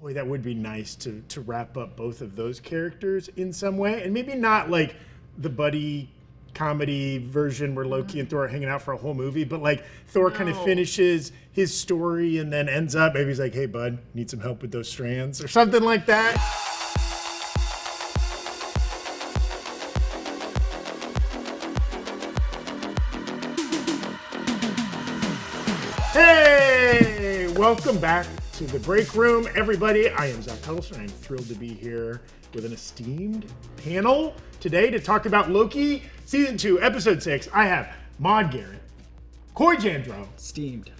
boy, that would be nice to wrap up both of those characters in some way, and maybe not like the buddy comedy version where Loki and Thor are hanging out for a whole movie, but like Thor kind of finishes his story and then ends up, maybe he's like, hey bud, need some help with those strands or something like that. Hey, welcome back to the Break Room, everybody. I am Zach Huddleston. I'm thrilled to be here with an esteemed panel today to talk about Loki Season 2, Episode 6. I have Maude Garrett, Coy Jandreau, steamed,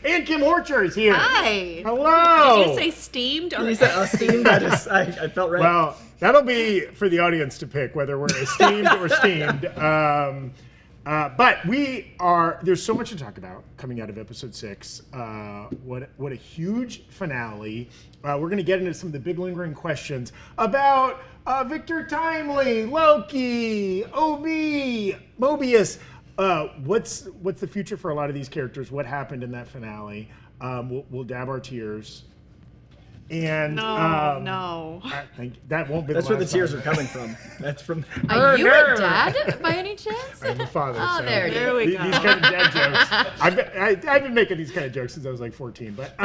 and Kim Horcher is here. Hi. Hello. Did you say steamed or you said steamed? I felt right. Well, that'll be for the audience to pick whether we're esteemed or steamed. But there's so much to talk about coming out of Episode 6. What a huge finale. We're going to get into some of the big lingering questions about Victor Timely, Loki, OB, Mobius. What's the future for a lot of these characters? What happened in that finale? We'll dab our tears. And no. I think that won't be. That's the where the last tears time. are coming from. That's from. Are you a dad by any chance? I'm a father. Oh, so there it is. There we go. These kind of dad jokes. I've been making these kind of jokes since I was like 14. But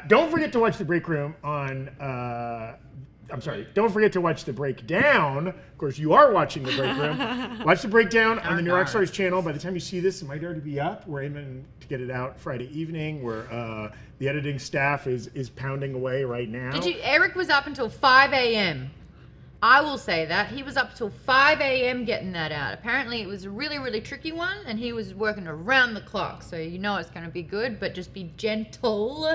don't forget to watch the Break Room on. Don't forget to watch the Breakdown. Of course, you are watching the Break Room. Watch the Breakdown on the new Rockstars channel. By the time you see this, it might already be up. We're aiming to get it out Friday evening. Where the editing staff is pounding away right now. Eric was up until 5 a.m. I will say that. He was up till 5 a.m. getting that out. Apparently, it was a really, really tricky one, and he was working around the clock. So you know it's going to be good, but just be gentle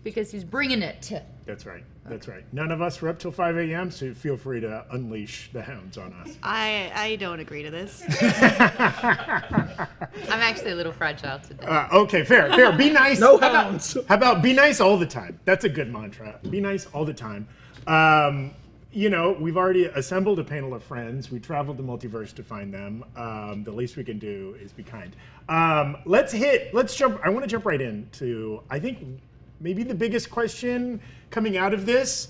because he's bringing it. That's right. That's right. None of us were up till 5 a.m., so feel free to unleash the hounds on us. I don't agree to this. I'm actually a little fragile today. Okay, fair. Be nice. No hounds. How about be nice all the time? That's a good mantra. Be nice all the time. We've already assembled a panel of friends. We traveled the multiverse to find them. The least we can do is be kind. Let's jump. I want to jump right into, I think, maybe the biggest question coming out of this.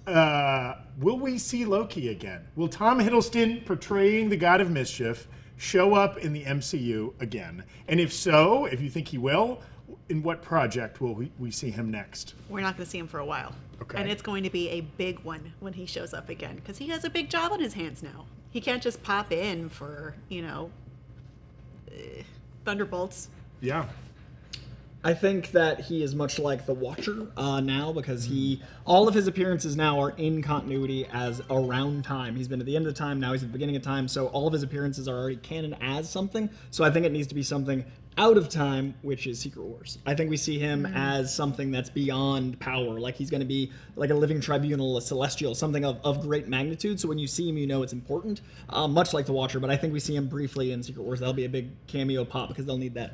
Will we see Loki again? Will Tom Hiddleston, portraying the God of Mischief, show up in the MCU again? And if so, if you think he will, in what project will we see him next? We're not going to see him for a while. Okay. And it's going to be a big one when he shows up again because he has a big job on his hands now. He can't just pop in for, Thunderbolts. Yeah. I think that he is much like the Watcher now because all of his appearances now are in continuity as around time. He's been at the end of the time, now he's at the beginning of time, so all of his appearances are already canon as something. So I think it needs to be something out of time, which is Secret Wars. I think we see him as something that's beyond power, like he's going to be like a living tribunal, a celestial, something of great magnitude. So when you see him, you know it's important, much like the Watcher, but I think we see him briefly in Secret Wars. That'll be a big cameo pop because they'll need that.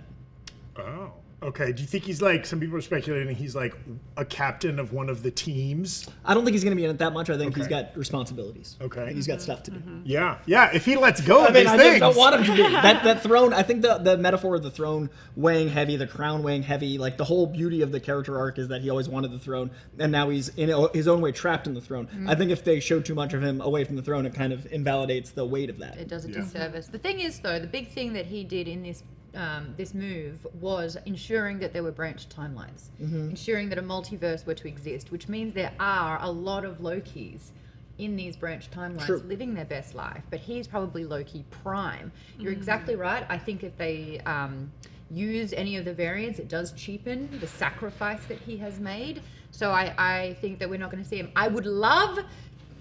Oh. Okay, do you think he's like, some people are speculating he's like a captain of one of the teams? I don't think he's going to be in it that much. I think he's got responsibilities. Okay. I think he's got stuff to do. Yeah, if he lets go of I these things. just don't want him to be. That throne, I think the metaphor of the throne weighing heavy, the crown weighing heavy, like the whole beauty of the character arc is that he always wanted the throne, and now he's in his own way trapped in the throne. I think if they show too much of him away from the throne, it kind of invalidates the weight of that. It does a disservice. The thing is, though, the big thing that he did in this move was ensuring that there were branched timelines, ensuring that a multiverse were to exist, which means there are a lot of Lokis in these branched timelines living their best life, but he's probably Loki Prime. You're exactly right. I think if they use any of the variants, it does cheapen the sacrifice that he has made. So I think that we're not going to see him. I would love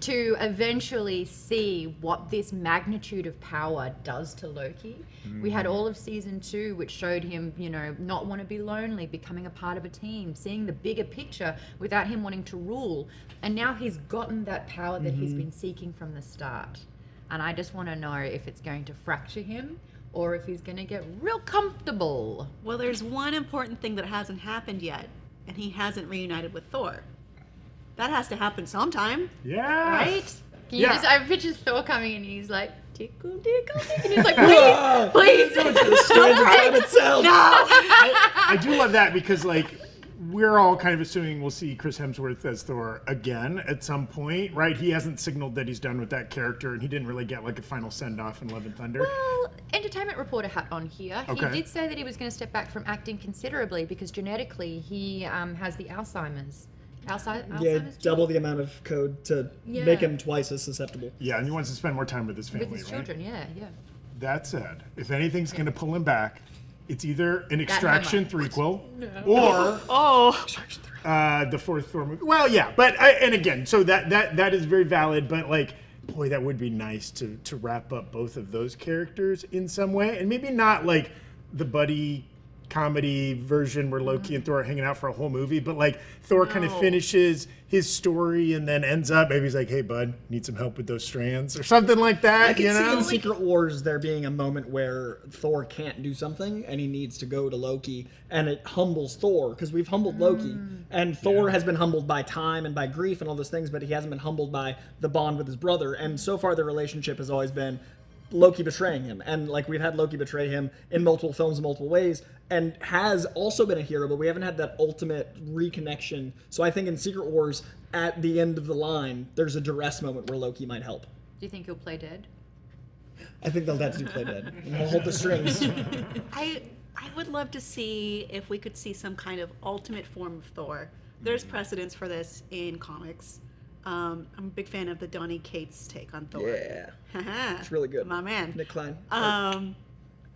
to eventually see what this magnitude of power does to Loki. We had all of season 2, which showed him, not want to be lonely, becoming a part of a team, seeing the bigger picture without him wanting to rule. And now he's gotten that power that he's been seeking from the start. And I just want to know if it's going to fracture him or if he's going to get real comfortable. Well, there's one important thing that hasn't happened yet, and he hasn't reunited with Thor. That has to happen sometime. Yeah. Right? Can you I picture Thor coming and he's like, tickle, tickle, tickle. And he's like, please, please. Itself. No. I do love that because, like, we're all kind of assuming we'll see Chris Hemsworth as Thor again at some point, right? He hasn't signaled that he's done with that character, and he didn't really get like a final send-off in Love and Thunder. Well, Entertainment Reporter hat on here. Okay. He did say that he was going to step back from acting considerably because genetically he has the Alzheimer's. Yeah, Alzheimer's double the amount of code to make him twice as susceptible. Yeah, and he wants to spend more time with his family, with his right? children. Yeah. That said, if anything's going to pull him back, it's either an Extraction hammer. threequel or the fourth Thor movie. Well, yeah, but and again, so that is very valid. But like, boy, that would be nice to wrap up both of those characters in some way, and maybe not like the buddy comedy version where Loki and Thor are hanging out for a whole movie, but like Thor kind of finishes his story and then ends up, maybe he's like, hey bud, need some help with those strands or something like that. I can you see know? in Secret Wars there being a moment where Thor can't do something and he needs to go to Loki, and it humbles Thor because we've humbled Loki, and Thor has been humbled by time and by grief and all those things, but he hasn't been humbled by the bond with his brother. And so far the relationship has always been Loki betraying him, and like we've had Loki betray him in multiple films in multiple ways, and has also been a hero, but we haven't had that ultimate reconnection. So I think in Secret Wars, at the end of the line, there's a duress moment where Loki might help. Do you think he'll play dead? I think they'll have to do play dead. And he'll hold the strings. I would love to see if we could see some kind of ultimate form of Thor. There's precedence for this in comics. I'm a big fan of the Donny Cates take on Thor. Yeah. It's really good. My man. Nick Klein.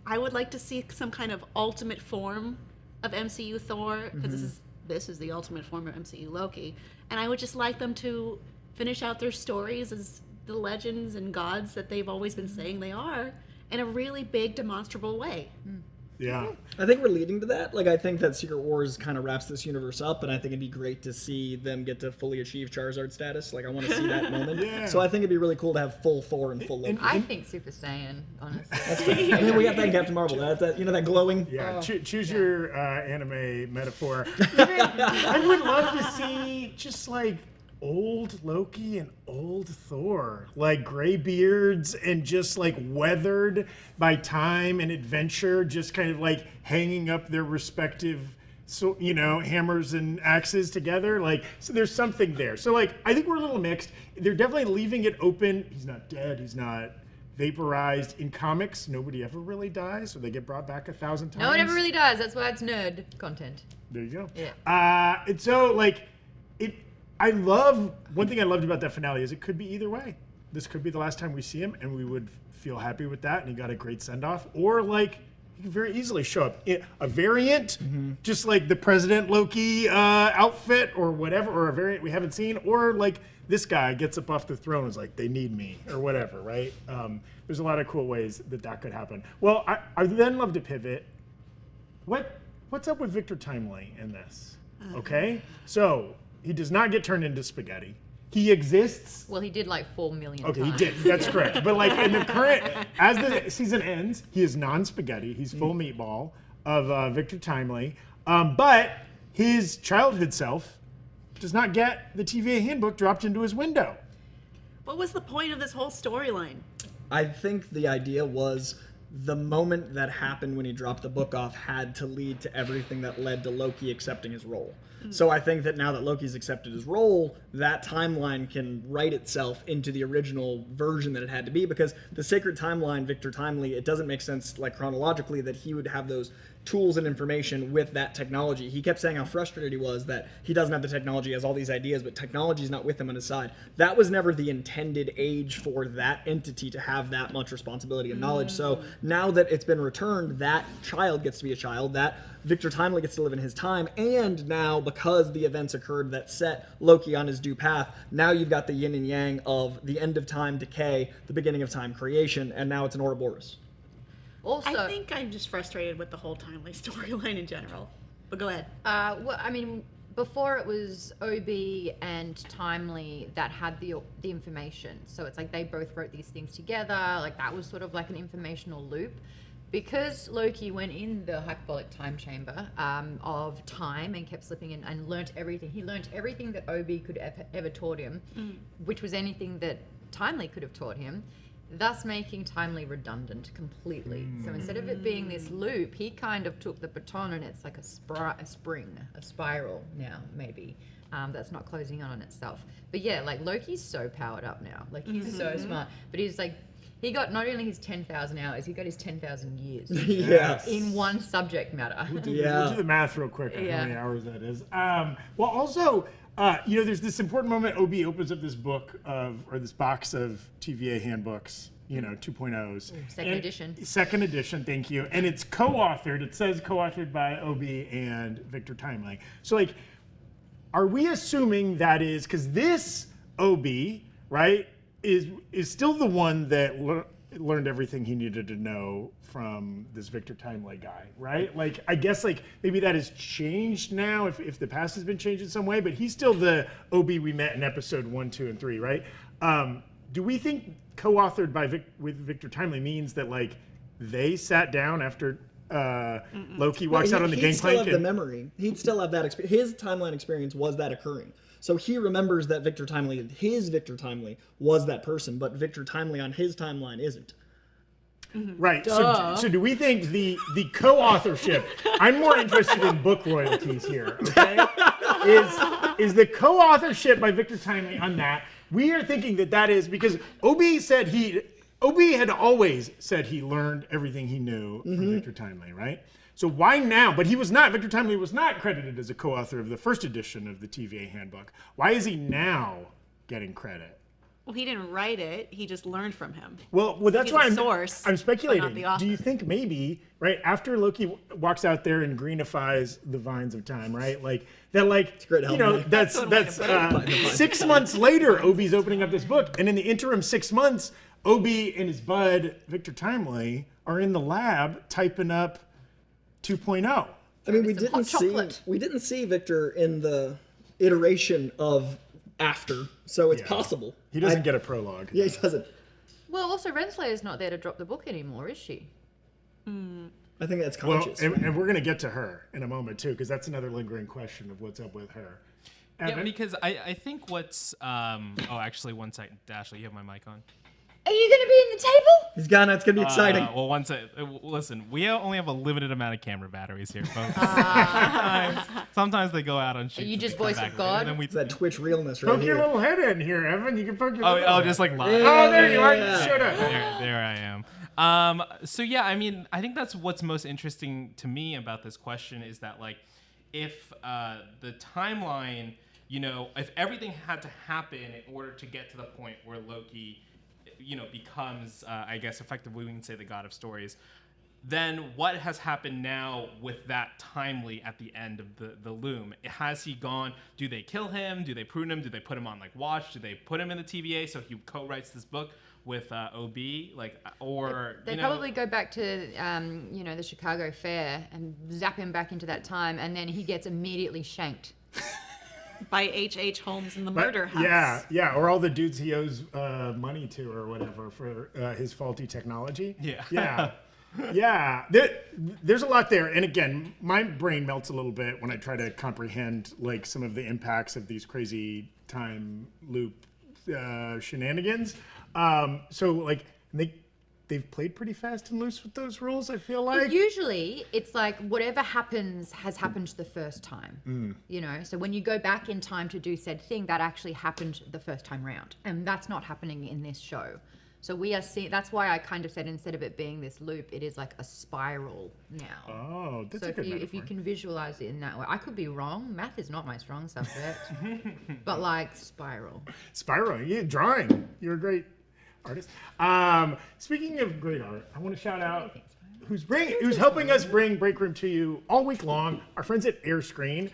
I would like to see some kind of ultimate form of MCU Thor, because this is the ultimate form of MCU Loki. And I would just like them to finish out their stories as the legends and gods that they've always been saying they are, in a really big, demonstrable way. Yeah. I think we're leading to that. Like, I think that Secret Wars kind of wraps this universe up, and I think it'd be great to see them get to fully achieve Charizard status. Like, I want to see that moment. Yeah. So I think it'd be really cool to have full Thor and full Loki. I think Super Saiyan, honestly. That's fair. And then we got that in Captain Marvel. That you know, that glowing. Yeah, choose your anime metaphor. I would love to see just like old Loki and old Thor, like gray beards and just like weathered by time and adventure, just kind of like hanging up their respective, so you know, hammers and axes together. Like, so there's something there. So like, I think we're a little mixed. They're definitely leaving it open. He's not dead. He's not vaporized. In comics, nobody ever really dies, so they get brought back 1,000 times. No one ever really does. That's why it's nerd content. There you go. Yeah. And so like, one thing I loved about that finale is it could be either way. This could be the last time we see him, and we would feel happy with that, and he got a great send-off. Or like, he could very easily show up in a variant, just like the President Loki outfit or whatever, or a variant we haven't seen, or like this guy gets up off the throne and is like, they need me, or whatever, right? There's a lot of cool ways that could happen. Well, I then love to pivot. What's up with Victor Timely in this? Okay, so he does not get turned into spaghetti. He exists. Well, he did like 4 million Okay, times. he did. That's correct. But like in the current, as the season ends, he is non-spaghetti. He's full meatball of Victor Timely. But his childhood self does not get the TVA handbook dropped into his window. What was the point of this whole storyline? I think the idea was the moment that happened when he dropped the book off had to lead to everything that led to Loki accepting his role. So I think that now that Loki's accepted his role, that timeline can write itself into the original version that it had to be, because the sacred timeline, Victor Timely, it doesn't make sense like chronologically that he would have those tools and information with that technology. He kept saying how frustrated he was that he doesn't have the technology, he has all these ideas, but technology's not with him on his side. That was never the intended age for that entity to have that much responsibility and knowledge. So now that it's been returned, that child gets to be a child, that Victor Timely gets to live in his time, and now because the events occurred that set Loki on his due path, now you've got the yin and yang of the end of time decay, the beginning of time creation, and now it's an Ouroboros. Also, I think I'm just frustrated with the whole Timely storyline in general. But go ahead. well, I mean, before it was OB and Timely that had the information. So it's like they both wrote these things together. Like that was sort of like an informational loop. Because Loki went in the hyperbolic time chamber of time and kept slipping in and learnt everything. He learnt everything that OB could ever taught him, which was anything that Timely could have taught him. thus making timely redundant completely. So instead of it being this loop, he kind of took the baton and it's like a spiral now, maybe. That's not closing on itself. But yeah, like Loki's so powered up now. Like he's so smart. But he's like, he got not only his 10,000 hours, he got his 10,000 years. Yes. In one subject matter. We'll do the math real quick on how many hours that is. Well, also, there's this important moment. OB opens up this book or this box of TVA handbooks, 2.0s. Second edition, thank you. And it's co-authored. It says co-authored by OB and Victor Timely. So, like, are we assuming that is, because this OB, right, is still the one that learned everything he needed to know from this Victor Timely guy, right? Like, I guess, like, maybe that has changed now if the past has been changed in some way, but he's still the OB we met in episode 1, 2, and 3, right? Do we think co-authored with Victor Timely means that, like, they sat down after Loki walks out on the gangplank? He'd still have the memory. He'd still have that experience. His timeline experience was that occurring. So he remembers that his Victor Timely was that person, but Victor Timely on his timeline isn't. Right. So do we think the co-authorship? I'm more interested in book royalties here. Okay, is the co-authorship by Victor Timely on that? We are thinking that is because OB had always said he learned everything he knew from Victor Timely, right? So why now? But Victor Timely was not credited as a co-author of the first edition of the TVA handbook. Why is he now getting credit? Well, he didn't write it. He just learned from him. Well, that's why I'm speculating. Not the author. Do you think maybe, right, after Loki walks out there and greenifies the vines of time, right? Like that, like, that's 6 months later, Obi's opening up this book, and in the interim 6 months, Obi and his bud Victor Timely are in the lab typing up 2.0. I mean, we didn't see Victor in the iteration of after, so it's possible. He doesn't get a prologue. Yeah, he doesn't. Well, also Renslayer's not there to drop the book anymore, is she? I think that's conscious. Well, and we're going to get to her in a moment too, because that's another lingering question of what's up with her. Evan? Yeah, because I think what's actually one second, Dashiell, you have my mic on. Are you going to be in the table? He's gone. It's going to be exciting. Well, one second. Listen, we only have a limited amount of camera batteries here, folks. Sometimes they go out on shoots. Are you just voice of God? It's that Twitch realness right Poke here. your little head in here, Evan. You can poke your little head. Just like live. Oh, there you are. Shut up. There I am. So yeah, I mean, I think that's what's most interesting to me about this question is that, like, if the timeline, if everything had to happen in order to get to the point where Loki, becomes, I guess, effectively we can say the god of stories, then what has happened now with that Timely at the end of the loom? Has he gone? Do they kill him? Do they prune him? Do they put him on, like, watch? Do they put him in the TVA so he co-writes this book with OB? Like, or they probably go back to the Chicago Fair and zap him back into that time, and then he gets immediately shanked. By H.H. Holmes in the murder house. Yeah, or all the dudes he owes money to or whatever for his faulty technology. Yeah. There's a lot there, and again, my brain melts a little bit when I try to comprehend, like, some of the impacts of these crazy time loop shenanigans. So, like, they've played pretty fast and loose with those rules, I feel like. But usually, it's like whatever happens has happened the first time. So when you go back in time to do said thing, that actually happened the first time round. And that's not happening in this show. So we are seeing, that's why I kind of said instead of it being this loop, it is like a spiral now. Oh, that's so a good metaphor. if you can visualize it in that way. I could be wrong. Math is not my strong subject. But like spiral. Spiral, yeah, drawing. You're a great artist. Speaking of great art, I want to shout out who's helping us bring Breakroom to you all week long. Our friends at AirScreen.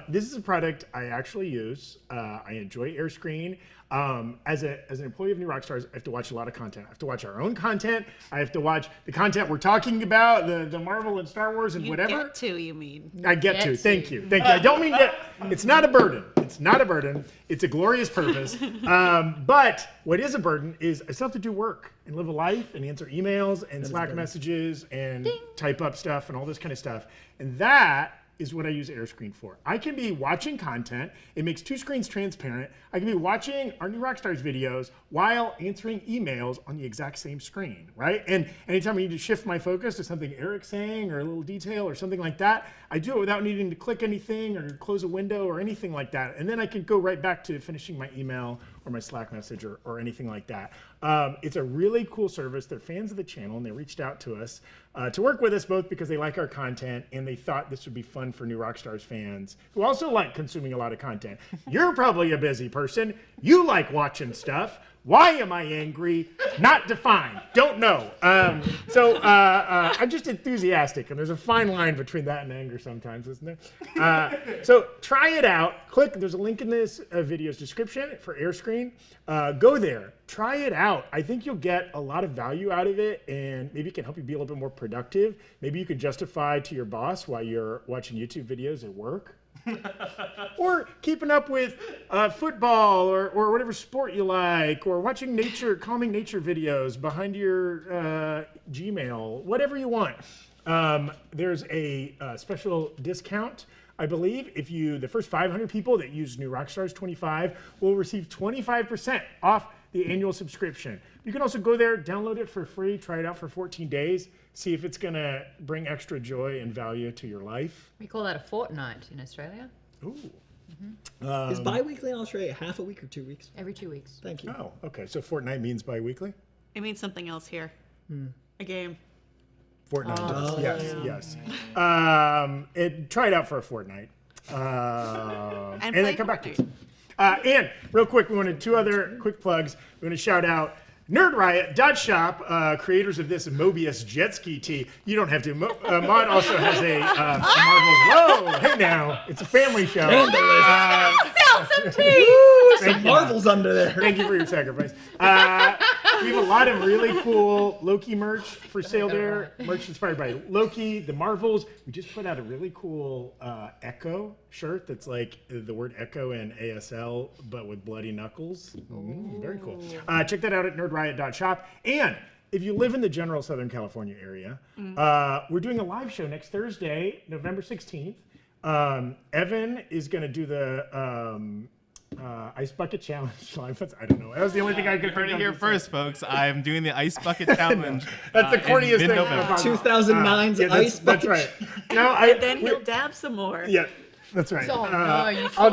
This is a product I actually use. I enjoy AirScreen. As an employee of New Rockstars, I have to watch a lot of content. I have to watch our own content. I have to watch the content we're talking about, the Marvel and Star Wars and whatever. Get to, you mean? I get to. Thank you. I don't mean that. It's not a burden. It's a glorious purpose. But what is a burden is I still have to do work and live a life and answer emails and Slack messages and type up stuff and all this kind of stuff. And that is what I use AirScreen for. I can be watching content. It makes two screens transparent. I can be watching our new Rockstars videos while answering emails on the exact same screen, right? And anytime I need to shift my focus to something Eric's saying or a little detail or something like that, I do it without needing to click anything or close a window or anything like that. And then I can go right back to finishing my email or my Slack message or anything like that. It's a really cool service. They're fans of the channel, and they reached out to us to work with us both because they like our content and they thought this would be fun for new Rockstars fans who also like consuming a lot of content. You're probably a busy person. You like watching stuff. Why am I angry? Not defined. Don't know. So I'm just enthusiastic, and there's a fine line between that and anger sometimes, isn't there? So try it out. There's a link in this video's description for AirScreen. Go there. Try it out. I think you'll get a lot of value out of it, and maybe it can help you be a little bit more productive. Maybe you can justify to your boss why you're watching YouTube videos at work. Or keeping up with football or whatever sport you like, or watching calming nature videos behind your Gmail, whatever you want. There's a special discount, I believe. If the first 500 people that use New Rockstars 25 will receive 25% off the annual subscription. You can also go there, download it for free, try it out for 14 days, see if it's going to bring extra joy and value to your life. We call that a fortnight in Australia. Ooh. Is bi-weekly in Australia half a week or 2 weeks? Every 2 weeks. Thank you. Oh, okay. So fortnight means bi-weekly? It means something else here. A game. Fortnite does. Yes. Try it out for a fortnight. And then come back to us. And real quick, we wanted two other quick plugs. We want to shout out Nerd Riot, Shop, creators of this Mobius jet ski tee. You don't have to. Maude also has a Marvel's. Whoa, hey now, it's a family show. Sell some teas! Some Marvels under there. Thank you for your sacrifice. We have a lot of really cool Loki merch for sale there. Merch inspired by Loki, the Marvels. We just put out a really cool Echo shirt that's like the word Echo and ASL, but with bloody knuckles. Very cool. Check that out at nerdriot.shop. And if you live in the general Southern California area, we're doing a live show next Thursday, November 16th. Evan is going to do the Ice Bucket Challenge live. I don't know. That was the only thing I could Heard it here first, folks. I'm doing the Ice Bucket Challenge. That's the corniest thing. November. 2009's Ice Bucket. That's right. No, And then he'll dab some more. Yeah, that's right. Oh no, you saw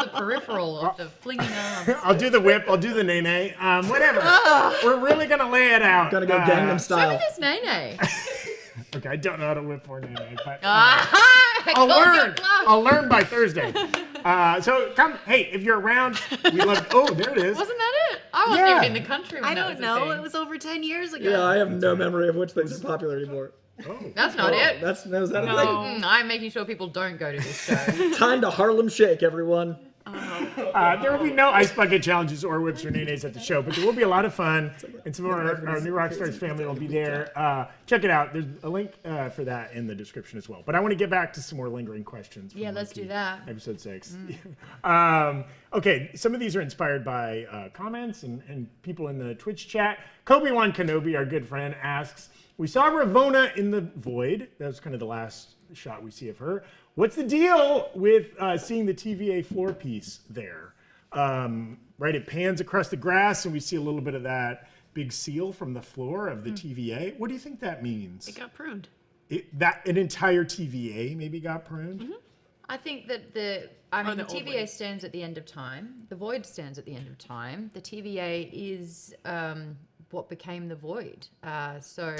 the peripheral of the flinging arms. I'll do the whip. I'll do the nay-nay. Whatever. We're really going to lay it out. Gotta go Gangnam Show me style. this nene. Okay, I don't know how to whip or nay-nay, but Aha! I'll learn by Thursday. So come, hey, if you're around, we love. Oh, there it is. Wasn't that it? I wasn't even in the country when I that don't was a know. thing. It was over 10 years ago. Yeah, I have no memory of which things are popular anymore. That's not it. Is that a No. I'm making sure people don't go to this show. thing? Time to Harlem Shake, everyone. There will be no Ice Bucket Challenges or whips or nay-nays at the show, but there will be a lot of fun, and some of our new Rockstars family will be there. Check it out. There's a link for that in the description as well. But I want to get back to some more lingering questions. from Yeah, let's Loki, do that. Episode 6. Okay, some of these are inspired by comments and people in the Twitch chat. Kobe-Wan Kenobi, our good friend, asks, we saw Ravonna in the void. That was kind of the last shot we see of her. What's the deal with seeing the TVA floor piece there? Right, it pans across the grass and we see a little bit of that big seal from the floor of the TVA. What do you think that means? It got pruned. That an entire TVA maybe got pruned? I think that the the old TVA way. stands at the end of time. The void stands at the end of time. The TVA is what became the void. So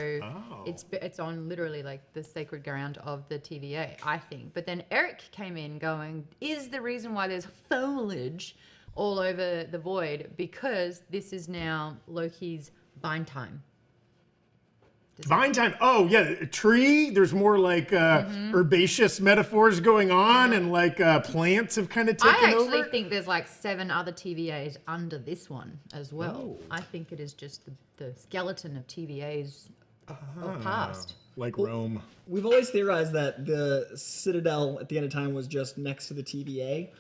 it's on literally like the sacred ground of the TVA, I think. But then Eric came in going, is the reason why there's foliage all over the void because this is now Loki's bind time. Vine time. Oh, yeah. A tree. There's more like herbaceous metaphors going on, and like plants have kind of taken I actually over. think there's like 7 other TVAs under this one as well. Oh. I think it is just the skeleton of TVAs of past. Like Rome. We've always theorized that the Citadel at the end of time was just next to the TVA.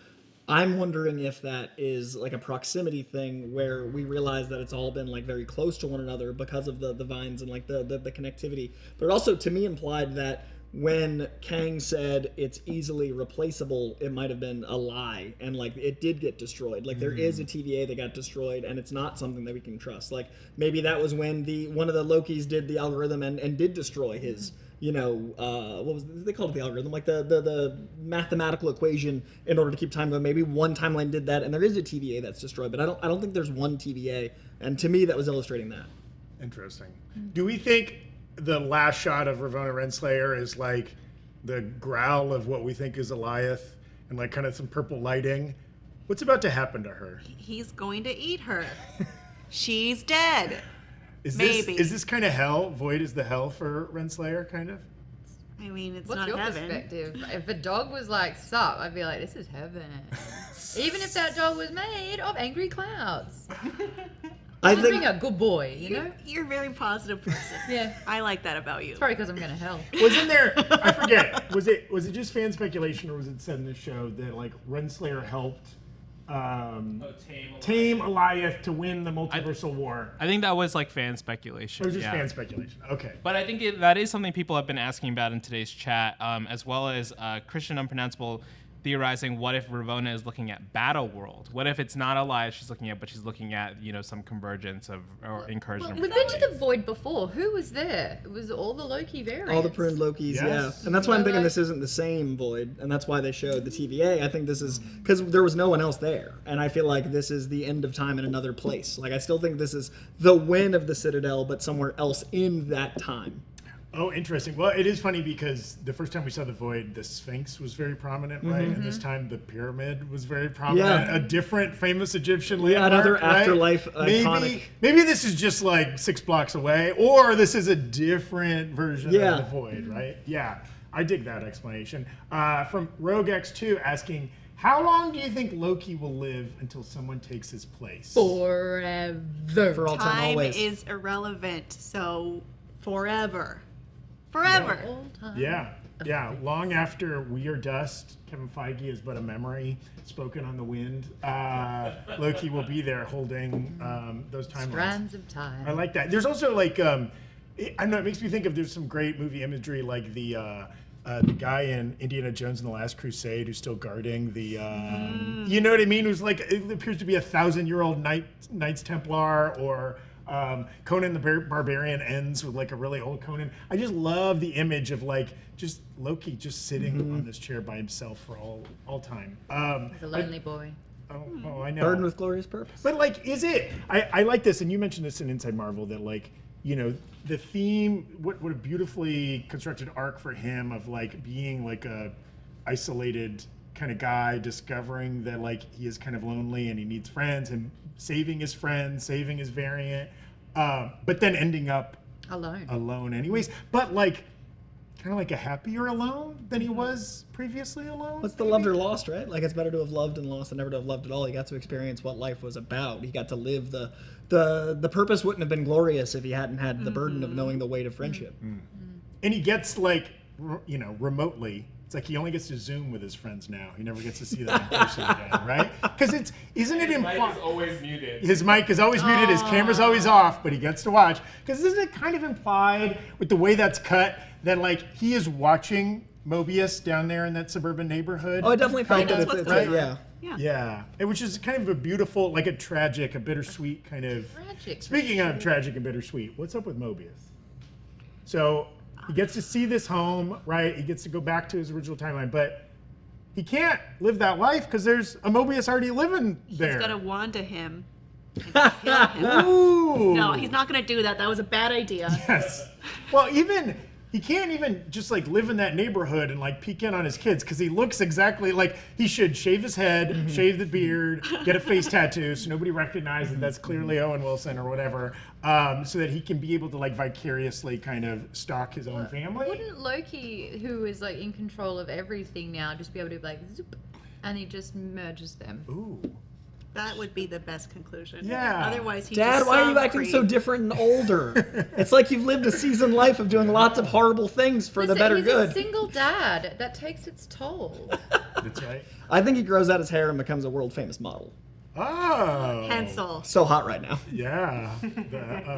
I'm wondering if that is like a proximity thing where we realize that it's all been like very close to one another because of the vines and like the connectivity. But it also to me implied that when KANG said it's easily replaceable, it might have been a lie, and like it did get destroyed. Like there is a TVA that got destroyed, and it's not something that we can trust. Like maybe that was when one of the Lokis did the algorithm and did destroy his. What was they called it, the algorithm, like the mathematical equation in order to keep time going. Maybe one timeline did that, and there is a TVA that's destroyed, but I don't think there's one TVA, and to me that was illustrating that. Interesting. Do we think the last shot of Ravonna Renslayer is like the growl of what we think is Eliath and like kind of some purple lighting? What's about to happen to her? He's going to eat her. She's dead. Is Maybe. This kind of hell? Void is the hell for Renslayer, kind of? I mean, it's What's not your heaven. perspective? If a dog was like, sup, I'd be like, this is heaven. Even if that dog was made of angry clouds. I Just think being a good boy, you know? You're a very positive person. Yeah. I like that about you. It's probably because I'm going to hell. Wasn't there? I forget. Was it just fan speculation, or was it said in the show that like Renslayer helped tame Eliath to win the multiversal war? I think that was like fan speculation. It was just yeah. fan speculation. Okay. But I think that is something people have been asking about in today's chat, as well as Christian Unpronounceable theorizing, what if Ravonna is looking at Battle World? What if it's not Elias she's looking at, but she's looking at, some convergence or incursion. We've been to the Void before. Who was there? It was all the Loki variants. all the pruned Lokis, Yes. yeah. And that's why I'm So, thinking like- this isn't the same Void, and that's why they showed the TVA. I think this is because there was no one else there, and I feel like this is the end of time in another place. Like I still think this is the win of the Citadel, but somewhere else in that time. Oh, interesting. Well, it is funny because the first time we saw the Void, the Sphinx was very prominent, right? And this time the pyramid was very prominent. Yeah. A different famous Egyptian Yeah, landmark, another right? afterlife iconic. Maybe this is just like 6 blocks away, or this is a different version Yeah. of the Void, right? Yeah, I dig that explanation. From Rogue X2 asking, how long do you think Loki will live until someone takes his place? Forever. For all time, Time always. is irrelevant, so forever. Forever. All time. Yeah, long after we are dust, Kevin Feige is but a memory spoken on the wind. Loki will be there holding those timelines. Strands of time. I like that. There's also like, I don't know, it makes me think of there's some great movie imagery like the guy in Indiana Jones and the Last Crusade who's still guarding the, you know what I mean? Who's like, it appears to be 1,000-year-old Knights Templar, or Conan the Barbarian ends with like a really old Conan. I just love the image of like just Loki just sitting on this chair by himself for all time. He's a lonely boy. Oh, I know. Burdened with glorious purpose. But like, is it? I like this, and you mentioned this in Inside Marvel that like, the theme, what a beautifully constructed arc for him of like being like a isolated kind of guy, discovering that like he is kind of lonely and he needs friends, and saving his friends, saving his variant, but then ending up alone anyways. But like, kind of like a happier alone than he was previously alone. What's the loved or lost, right? Like it's better to have loved and lost than never to have loved at all. He got to experience what life was about. He got to live the purpose wouldn't have been glorious if he hadn't had the burden of knowing the weight of friendship. And he gets like, remotely. It's like he only gets to Zoom with his friends now. He never gets to see them in person again, right? Because isn't it His mic implied? is always muted. His mic is always muted. His camera's always off, but he gets to watch. Because isn't it kind of implied with the way that's cut that like he is watching Mobius down there in that suburban neighborhood? Oh, I definitely felt that that's it's what's going yeah. on. Yeah, which is kind of a beautiful, like a tragic, a bittersweet kind of. Tragic, Speaking of tragic and bittersweet, what's up with Mobius? So he gets to see this home, right? He gets to go back to his original timeline, but he can't live that life because there's a Mobius already living there. He's gonna wanda him and kill him. Ooh. No, he's not gonna do that. That was a bad idea. Yes. Well, he can't even just like live in that neighborhood and like peek in on his kids because he looks exactly like he should shave his head, shave the beard, get a face tattoo so nobody recognizes that that's clearly Owen Wilson or whatever, so that he can be able to like vicariously kind of stalk his own family. Wouldn't Loki, who is like in control of everything now, just be able to be like, zoop, and he just merges them? Ooh. That would be the best conclusion. Yeah. Otherwise, he Dad, just why are you some acting creep. so different and older? It's like you've lived a seasoned life of doing lots of horrible things for the Listen, better he's good. a single dad. That takes its toll. That's right. I think he grows out his hair and becomes a world famous model. Oh. Hansel. So hot right now. Yeah.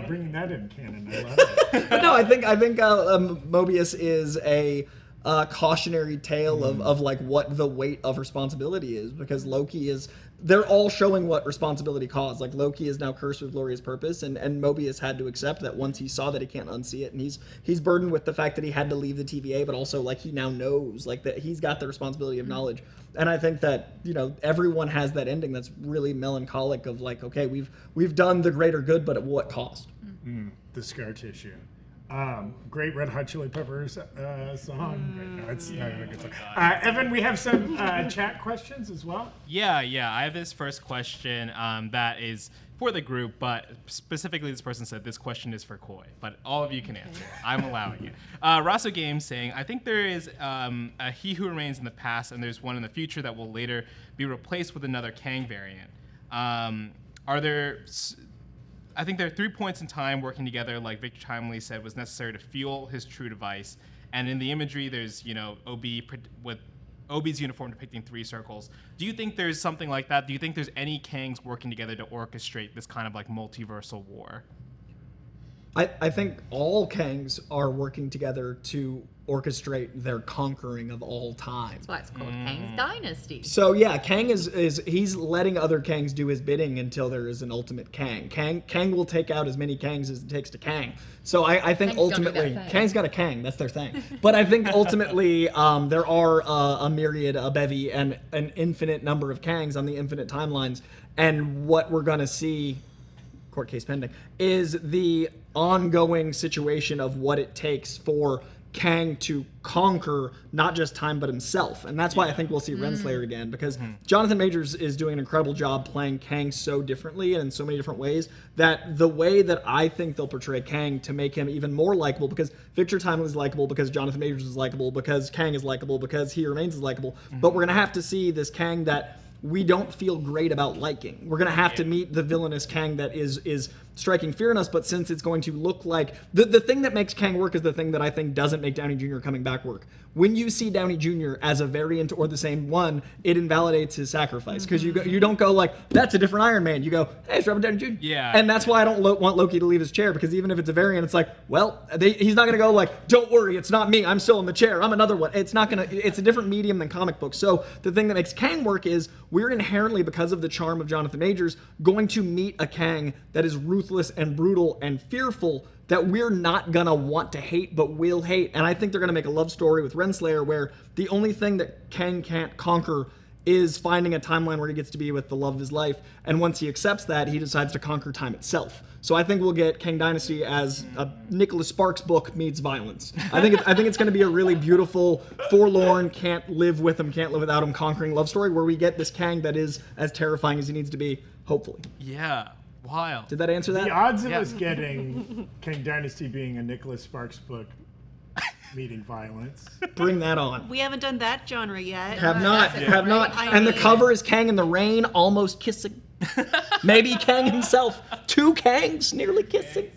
Bringing that in canon. I love it. But no, I think Mobius is a cautionary tale of like what the weight of responsibility is, because Loki is. They're all showing what responsibility caused. Like Loki is now cursed with glorious purpose, and Mobius had to accept that once he saw that he can't unsee it, and he's burdened with the fact that he had to leave the TVA, but also like he now knows like that he's got the responsibility of knowledge. And I think that everyone has that ending that's really melancholic of like, okay, we've done the greater good, but at what cost? The scar tissue. Great Red Hot Chili Peppers song. Great. No, it's not even a good song. Evan, we have some chat questions as well. Yeah. I have this first question that is for the group, but specifically this person said this question is for Coy, but all of you can answer. I'm allowing it. Rosso Games saying, I think there is a He Who Remains in the past, and there's one in the future that will later be replaced with another Kang variant. I think there are 3 points in time working together, like Victor Timely said, was necessary to fuel his true device. And in the imagery, there's, OB with OB's uniform depicting 3 circles. Do you think there's something like that? Do you think there's any Kangs working together to orchestrate this kind of like multiversal war? I think all Kangs are working together to orchestrate their conquering of all time. That's why it's called Kang's Dynasty. So yeah, Kang is he's letting other Kangs do his bidding until there is an ultimate Kang. Kang will take out as many Kangs as it takes to Kang. So I think ultimately Kang's got a Kang. That's their thing. But I think ultimately there are a myriad, a bevy, and an infinite number of Kangs on the infinite timelines. And what we're gonna see, court case pending, is the ongoing situation of what it takes for Kang to conquer not just time but himself. And that's why I think we'll see Renslayer again, because Jonathan Majors is doing an incredible job playing Kang so differently and in so many different ways, that the way that I think they'll portray Kang to make him even more likable, because Victor Timely is likable, because Jonathan Majors is likable, because Kang is likable, because He Remains is likable, but we're gonna have to see this Kang that we don't feel great about liking. We're gonna have to meet the villainous Kang that is striking fear in us, but since it's going to look like the thing that makes Kang work is the thing that I think doesn't make Downey Jr. coming back work. When you see Downey Jr. as a variant or the same one, it invalidates his sacrifice, because you don't go like, that's a different Iron Man. You go, hey, it's Robert Downey Jr. Yeah. And that's why I don't want Loki to leave his chair, because even if it's a variant, it's like, well, he's not gonna go like, don't worry, it's not me, I'm still in the chair, I'm another one. It's a different medium than comic books. So the thing that makes Kang work is we're inherently, because of the charm of Jonathan Majors, going to meet a Kang that is ruthless and brutal and fearful, that we're not gonna want to hate but will hate. And I think they're gonna make a love story with Renslayer where the only thing that Kang can't conquer is finding a timeline where he gets to be with the love of his life, and once he accepts that, he decides to conquer time itself. So I think we'll get Kang Dynasty as a Nicholas Sparks book meets violence. I think it's going to be a really beautiful, forlorn, can't live with him, can't live without him, conquering love story where we get this Kang that is as terrifying as he needs to be, hopefully. Yeah. Wild. Did that answer that? The odds of us getting Kang Dynasty being a Nicholas Sparks book meeting violence. Bring that on. We haven't done that genre yet. Have not. I And the mean- cover is Kang in the rain, almost kissing. Maybe Kang himself. 2 Kangs nearly kissing.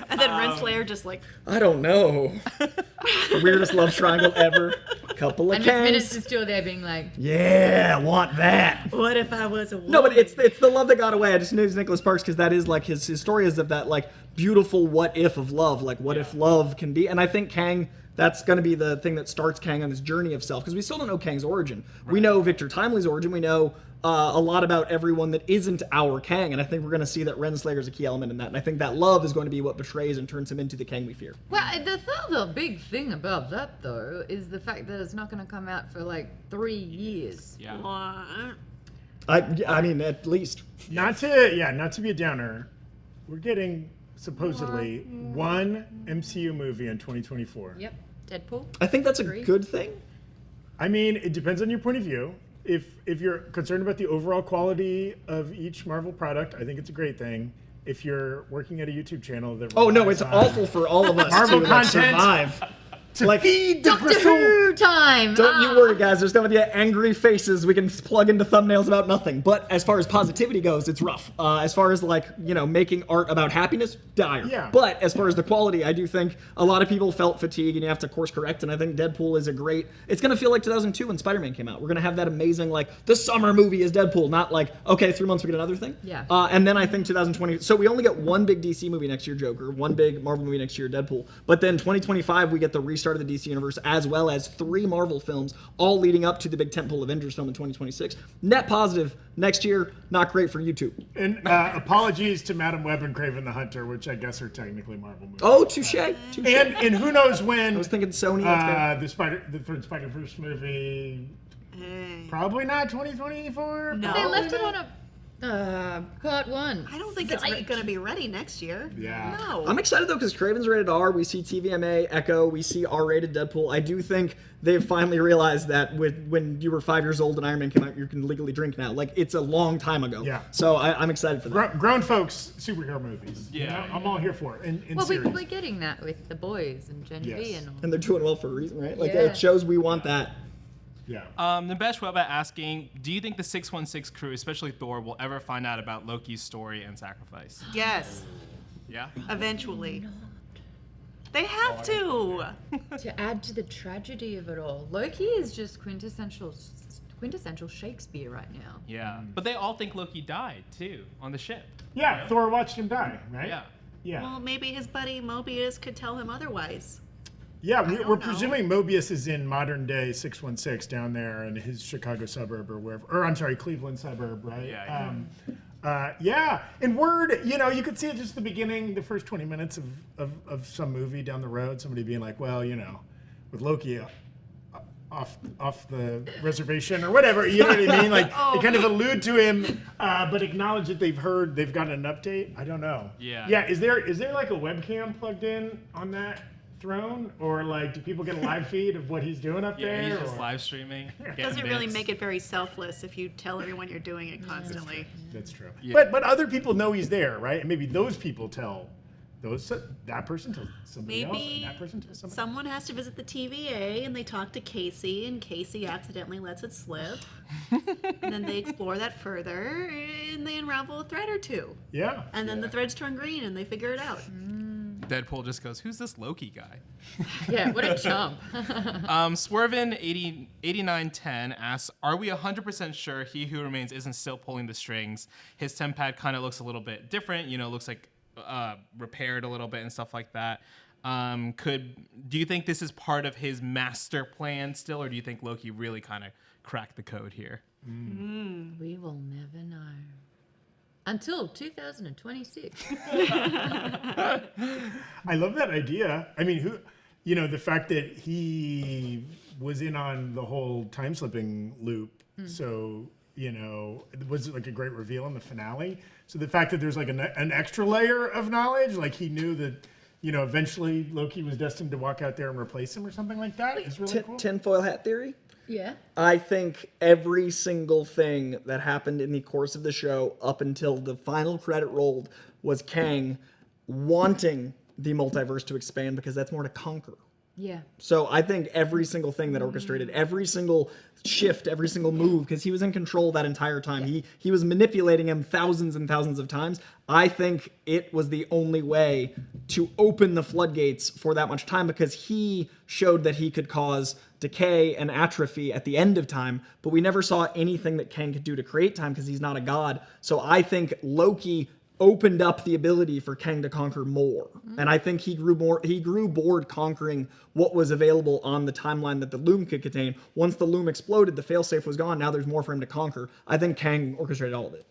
And then Renslayer just like, I don't know. The weirdest love triangle ever. Couple of And Miss Minutes Kangs. is still there being like, Yeah, want that. what if I was a woman? No, but it's the love that got away. I just knew it was Nicholas Sparks because that is like his story is of that like beautiful what if of love, like what if love can be. And I think Kang, that's going to be the thing that starts Kang on this journey of self, because we still don't know Kang's origin. Right. We know Victor Timely's origin. We know a lot about everyone that isn't our Kang, and I think we're going to see that Renslayer is a key element in that. And I think that love is going to be what betrays and turns him into the Kang we fear. well, the big thing about that though is the fact that it's not going to come out for like 3 years. Yeah. What? I mean, at least. Not to be a downer, we're getting supposedly one MCU movie in 2024. Yep. Deadpool. I think that's a Agree. good thing. I mean, it depends on your point of view. If you're concerned about the overall quality of each Marvel product, I think it's a great thing. If you're working at a YouTube channel that Oh no, relies it's on awful for all of us Marvel to like, content survive. to like, feed the Doctor bristle. Who time. Don't you worry, guys. There's going to be angry faces we can plug into thumbnails about nothing. But as far as positivity goes, it's rough. As far as like, making art about happiness, dire. Yeah. But as far as the quality, I do think a lot of people felt fatigue and you have to course correct. And I think Deadpool is it's going to feel like 2002 when Spider-Man came out. We're going to have that amazing, like, the summer movie is Deadpool, not like, okay, 3 months we get another thing. Yeah. And then I think 2020, so we only get one big DC movie next year, Joker, one big Marvel movie next year, Deadpool. But then 2025, we get the restart of the DC universe, as well as 3 Marvel films, all leading up to the big tentpole Avengers film in 2026. Net positive. Next year, not great for YouTube. And apologies to Madam Web and Kraven the Hunter, which I guess are technically Marvel movies. Oh, touche. And who knows when? I was thinking Sony. The third Spider-Verse movie. Probably not 2024. No. They left it on a part 1. I don't think it's going to be ready next year. Yeah. No. I'm excited though because Kraven's rated R. We see TVMA, Echo. We see R-rated Deadpool. I do think they've finally realized that when you were 5 years old and Iron Man came out, you can legally drink now. Like it's a long time ago. Yeah. So I'm excited for that. Grown folks superhero movies. Yeah. You know, I'm all here for it. In Well, series. we're getting that with The Boys and Gen V Yes. and all. And they're doing well for a reason, right? Like Yeah. it shows we want that. Yeah. Nimesh Weba asking, do you think the 616 crew, especially Thor, will ever find out about Loki's story and sacrifice? Yes. Yeah? Eventually. They have to. To add to the tragedy of it all, Loki is just quintessential Shakespeare right now. Yeah. But they all think Loki died, too, on the ship. Yeah, Thor watched him die, right? Yeah. Yeah. Well, maybe his buddy Mobius could tell him otherwise. Yeah, don't we're know. presuming Mobius is in modern day 616 down there in his Chicago suburb or wherever, or I'm sorry, Cleveland suburb, right? Yeah, Yeah. And word, you could see it just the beginning, the first 20 minutes of some movie down the road, somebody being like, well, with Loki off the reservation or whatever, you know what I mean? Like, they kind of allude to him, but acknowledge that they've gotten an update. I don't know. Yeah. Yeah, is there like a webcam plugged in on that throne, or like do people get a live feed of what he's doing up there? Yeah, he's just or- live streaming. Doesn't really make it very selfless if you tell everyone you're doing it constantly. That's true. Yeah. But other people know he's there, right? And maybe those people tell that person tells somebody else, Maybe and that person tells somebody. someone has to visit the TVA and they talk to Casey, and Casey accidentally lets it slip. And then they explore that further and they unravel a thread or two. Yeah. And then the threads turn green and they figure it out. Deadpool just goes, who's this Loki guy? Yeah, what a chump. Swervin8910 asks, are we 100% sure He Who Remains isn't still pulling the strings? His temp pad kind of looks a little bit different, looks like repaired a little bit and stuff like that. Do you think this is part of his master plan still, or do you think Loki really kind of cracked the code here? We will never know. Until 2026. I love that idea. I mean, the fact that he was in on the whole time slipping loop. So, it was like a great reveal in the finale. So the fact that there's like an extra layer of knowledge, like he knew that, eventually Loki was destined to walk out there and replace him or something like that is really cool. Tinfoil hat theory. Yeah. I think every single thing that happened in the course of the show up until the final credit rolled was Kang wanting the multiverse to expand because that's more to conquer. Yeah. So I think every single thing that orchestrated, every single shift, every single move, because he was in control that entire time. He was manipulating him thousands and thousands of times. I think it was the only way to open the floodgates for that much time because he showed that he could cause decay and atrophy at the end of time, but we never saw anything that Kang could do to create time because he's not a god. So I think Loki opened up the ability for Kang to conquer more. And I think he grew bored conquering what was available on the timeline that the loom could contain. Once the loom exploded, the failsafe was gone. Now there's more for him to conquer. I think Kang orchestrated all of it.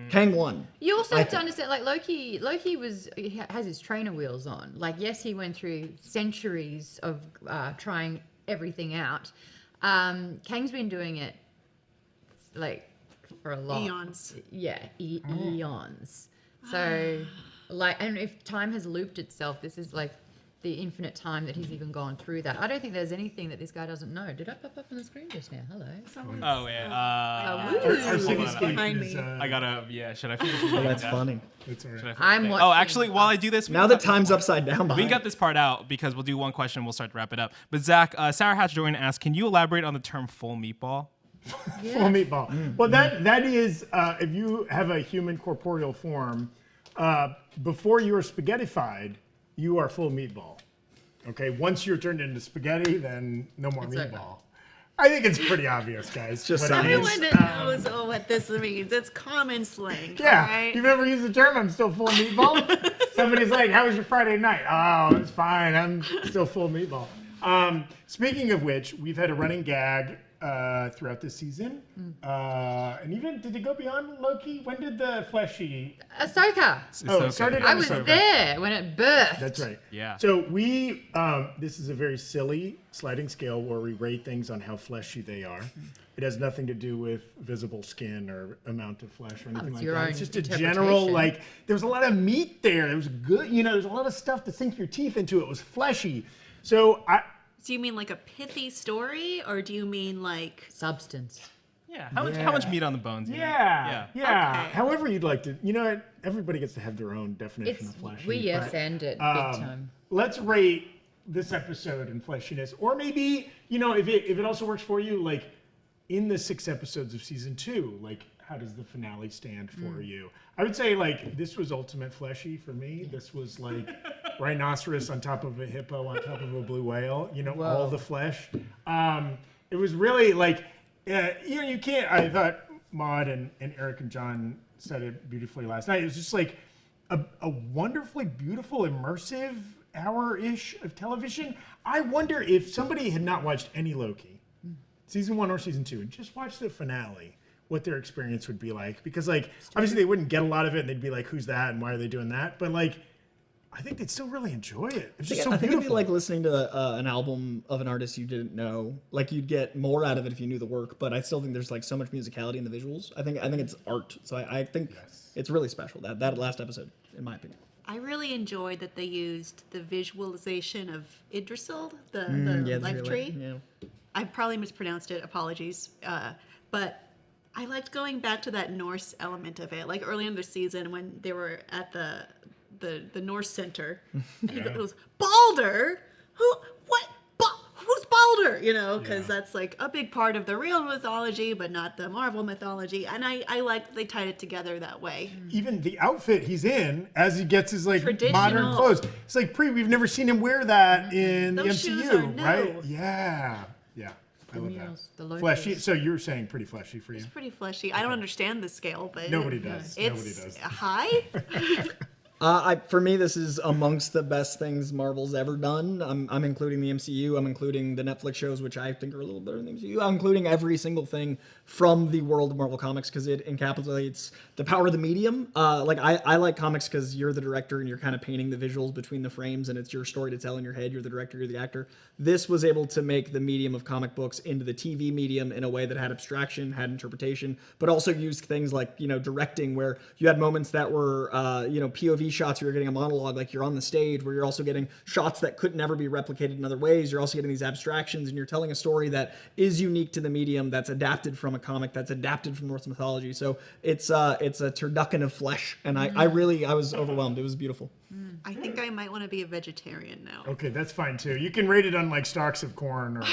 Kang won. You also have to understand, like Loki has his trainer wheels on. Like, yes, he went through centuries of trying everything out. Kang's been doing it like for a lot. Eons. Yeah, eons. So, like, and if time has looped itself, this is like the infinite time that he's even gone through that. I don't think there's anything that this guy doesn't know. Did I pop up on the screen just now? Hello. Oh, yeah. Our cityscape Behind is, me. I gotta, should I finish Oh, that's funny. it's all right. Should I I'm finish? watching. Oh, actually, while I do this, we Now can that cut this time's part. upside down We behind. can cut this part out because we'll do one question and we'll start to wrap it up. But Zach, Sarah Hatch Jordan asked, can you elaborate on the term full meatball? Full meatball. Well, that is if you have a human corporeal form, before you are spaghettified, you are full meatball. Okay, once you're turned into spaghetti, then no more It's over. meatball. I think it's pretty obvious, guys. Just what it science. is. Everyone knows what this means. It's common slang. Yeah, All right? you've ever used the term, I'm still full of meatball? Somebody's like, how was your Friday night? Oh, it's fine. I'm still full of meatball. Speaking of which, we've had a running gag throughout this season. And even, did it go beyond Loki? When did the fleshy... Ahsoka. Oh, it started I on was Ahsoka. there when it birthed. That's right. Yeah. So we, this is a very silly sliding scale where we rate things on how fleshy they are. It has nothing to do with visible skin or amount of flesh or anything it's like your that. own It's just a general, interpretation. like, there was a lot of meat there. It was good, there's a lot of stuff to sink your teeth into. It was fleshy. So Do you mean like a pithy story, or do you mean like... Substance. Yeah. How much meat on the bones? you know? yeah. Okay. However you'd like to, everybody gets to have their own definition of fleshy. We yes but, and it big time. Let's rate this episode in fleshiness, or maybe if it also works for you, like in the 6 episodes of season 2, like how does the finale stand for you? I would say like this was ultimate fleshy for me. This was like rhinoceros on top of a hippo on top of a blue whale. All the flesh. It was really like you can't. I thought Maude and Eric and John said it beautifully last night. It was just like a wonderfully beautiful, immersive hour-ish of television. I wonder if somebody had not watched any Loki, season 1 or season 2, and just watched the finale, what their experience would be like. Because like obviously they wouldn't get a lot of it, and they'd be like, "Who's that? And why are they doing that?" But like, I think they'd still really enjoy it. It's just so I think beautiful. it'd be like listening to an album of an artist you didn't know. Like you'd get more out of it if you knew the work, but I still think there's like so much musicality in the visuals. I think it's art. So I think it's really special. That last episode, in my opinion. I really enjoyed that they used the visualization of Idrisil, the life tree. Yeah. I probably mispronounced it. Apologies. But I liked going back to that Norse element of it. Like early in the season when they were at the Norse Center, and he goes, "Balder? Who's Balder?" Because that's like a big part of the real mythology, but not the Marvel mythology. And I like they tied it together that way. Even the outfit he's in as he gets his like Traditional. modern clothes. It's like we've never seen him wear that in Those the shoes MCU, are new. right? Yeah. I love Meals, that. the Lokis. Fleshy. So you're saying pretty fleshy for you? It's pretty fleshy. I don't understand the scale, but Nobody does. Nobody It's does. high. For me, this is amongst the best things Marvel's ever done. I'm including the MCU. I'm including the Netflix shows, which I think are a little better than the MCU. I'm including every single thing from the world of Marvel Comics because it encapsulates the power of the medium. I like comics because you're the director and you're kind of painting the visuals between the frames and it's your story to tell in your head. You're the director, you're the actor. This was able to make the medium of comic books into the TV medium in a way that had abstraction, had interpretation, but also used things like, directing where you had moments that were, POV shots where you're getting a monologue like you're on the stage, where you're also getting shots that could never be replicated in other ways. You're also getting these abstractions and you're telling a story that is unique to the medium, that's adapted from a comic, that's adapted from Norse mythology. So it's a turducken of flesh. And I was overwhelmed. It was beautiful. I think I might want to be a vegetarian now. Okay, that's fine too. You can rate it on like stalks of corn or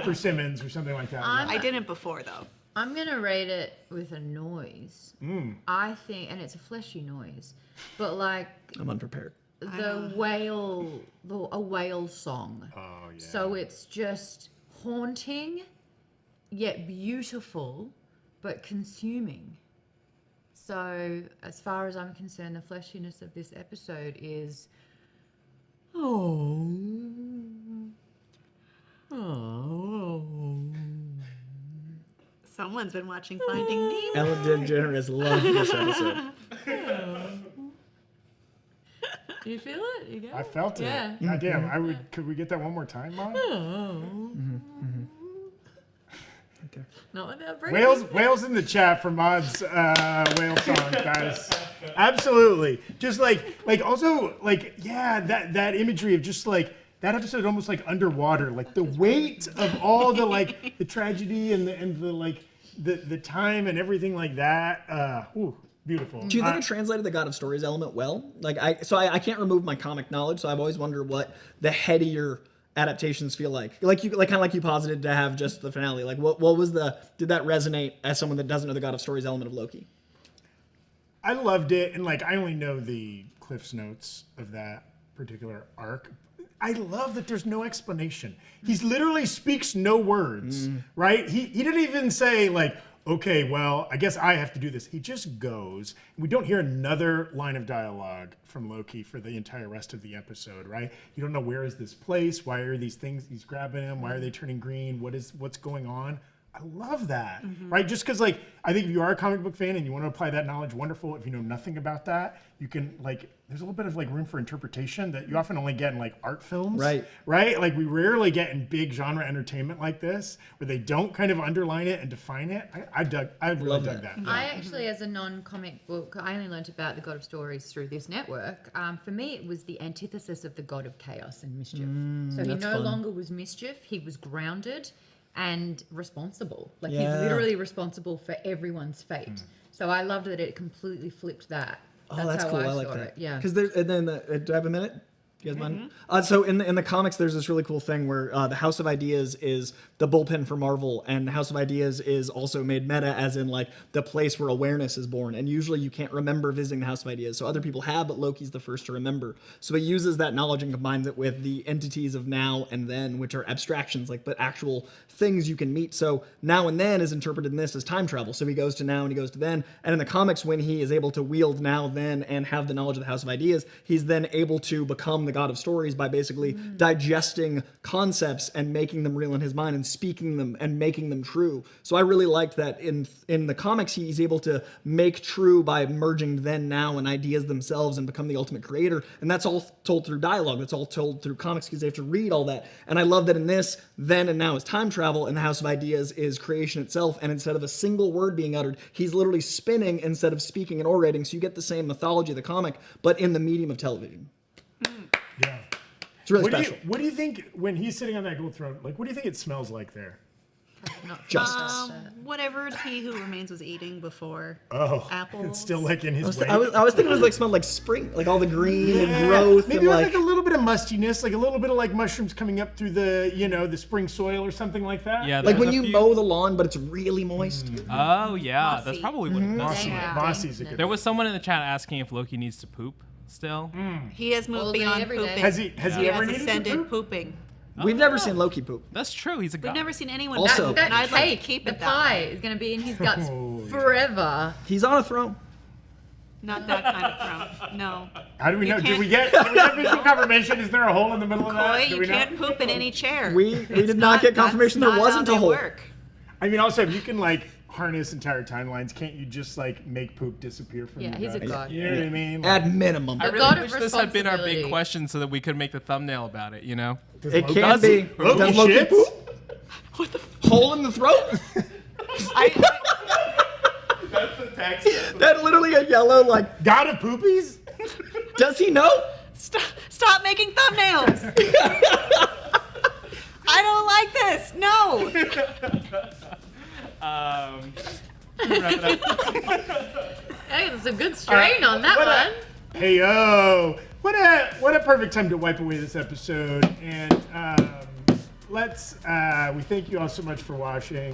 persimmons or something like that. I didn't before though. I'm gonna rate it with a noise. I think, and it's a fleshy noise, but like I'm unprepared. a whale song. Oh yeah. So it's just haunting, yet beautiful, but consuming. So as far as I'm concerned, the fleshiness of this episode is, Someone's been watching Finding Nemo. Ellen DeGeneres loved this episode. Do you feel it? You get I felt it. Yeah. God damn, could we get that one more time, Mom? Okay. Not without breaking. Whales in the chat for Maude's whale song, guys. Absolutely. Just also that imagery of just like that episode almost like underwater, like the weight of all the like the tragedy and the like the time and everything like that. Beautiful. Do you think it translated the God of Stories element well? I can't remove my comic knowledge, so I've always wondered what the headier adaptations feel like. Kind of like you posited to have just the finale. Like what was did that resonate as someone that doesn't know the God of Stories element of Loki? I loved it, and I only know the Cliff's Notes of that particular arc. I love that there's no explanation. He literally speaks no words, right? He didn't even say like, okay, well, I guess I have to do this. He just goes. We don't hear another line of dialogue from Loki for the entire rest of the episode, right? You don't know where is this place? Why are these things he's grabbing him? Why are they turning green? What's going on? I love that, right? Just because, like, I think if you are a comic book fan and you want to apply that knowledge, wonderful. If you know nothing about that, you can, like, there's a little bit of, like, room for interpretation that you often only get in, like, art films. Right? Like, we rarely get in big genre entertainment like this, where they don't kind of underline it and define it. I really dug that. I actually, as a non-comic book, I only learnt about the God of Stories through this network. For me, it was the antithesis of the God of Chaos and Mischief. So he no longer was mischief. He was grounded and responsible. Like he's literally responsible for everyone's fate. So I loved that it completely flipped that. That's how cool. I like saw that. it. Yeah. Because there's, and then, do I have a minute? You guys mind? So in the comics, there's this really cool thing where the House of Ideas is the bullpen for Marvel, and the House of Ideas is also made meta, as in like the place where awareness is born. And usually you can't remember visiting the House of Ideas, so other people have, but Loki's the first to remember. So he uses that knowledge and combines it with the entities of now and then, which are abstractions, like but actual things you can meet. So now and then is interpreted in this as time travel. So he goes to now and he goes to then. And in the comics, when he is able to wield now, then, and have the knowledge of the House of Ideas, he's then able to become the God of Stories by basically digesting concepts and making them real in his mind and speaking them and making them true. So I really liked that in the comics, he's able to make true by merging then, now, and ideas themselves and become the ultimate creator. And that's all told through dialogue. That's all told through comics because they have to read all that. And I love that in this, then and now is time travel, and the House of Ideas is creation itself. And instead of a single word being uttered, he's literally spinning instead of speaking and orating. So you get the same mythology of the comic, but in the medium of television. Yeah. It's really special. What do you think when he's sitting on that gold throne? Like, what do you think it smells like there? Justice. Whatever he who remains was eating before. Apples. It's still like in his way. I was thinking it was like smelled like spring, like all the green and growth. Maybe and like a little bit of mustiness, like a little bit of like mushrooms coming up through the, the spring soil or something like that. Yeah, like when you mow the lawn, but it's really moist. Oh yeah, Mossy. that's probably what it is. Mossy's a good. There was someone in the chat asking if Loki needs to poop still. He has moved All day, beyond every day. pooping. Has he ever has needed to ascended poop? pooping. We've never seen Loki poop. That's true. He's a god. We've never seen anyone Also- poop, That and I'd like to cake, keep the it that pie, way. is going to be in his guts forever. He's on a throne. Not that kind of throne. No. How do we know? You Did we get visual confirmation? Is there a hole in the middle of Coy, that? Do you we know? can't poop in any chair. We did not get confirmation there that's wasn't not a how hole. they work. I mean, also, if you can like harness entire timelines, can't you just like make poop disappear from Yeah, your he's a gut? god. You know what I mean? At minimum. I The really god of wish this had been our big responsibility. question so that we could make the thumbnail about it. It Loki- can't be. Loki Does Loki shits? poop? What the hole in the throat? That's the text. That literally a yellow like. God of poopies? Does he know? Stop making thumbnails. I don't like this. No. Wrap it up. Hey, there's a good strain on that one. Hey yo! What a perfect time to wipe away this episode. And we thank you all so much for watching.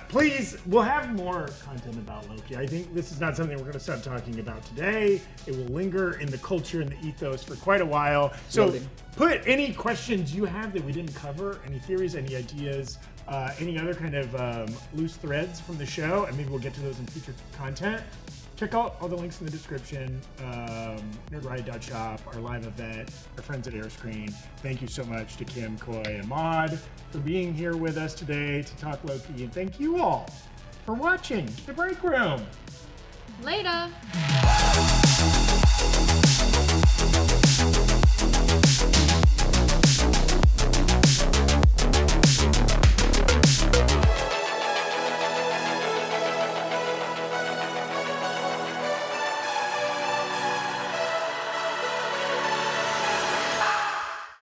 Please, we'll have more content about Loki. I think this is not something we're going to stop talking about today. It will linger in the culture and the ethos for quite a while. So put any questions you have that we didn't cover, any theories, any ideas, any other kind of loose threads from the show, and maybe we'll get to those in future content. Check out all the links in the description, nerdriot.shop, our live event, our friends at Airscreen. Thank you so much to Kim, Coy, and Maude for being here with us today to talk Loki. And thank you all for watching The Break Room. Later.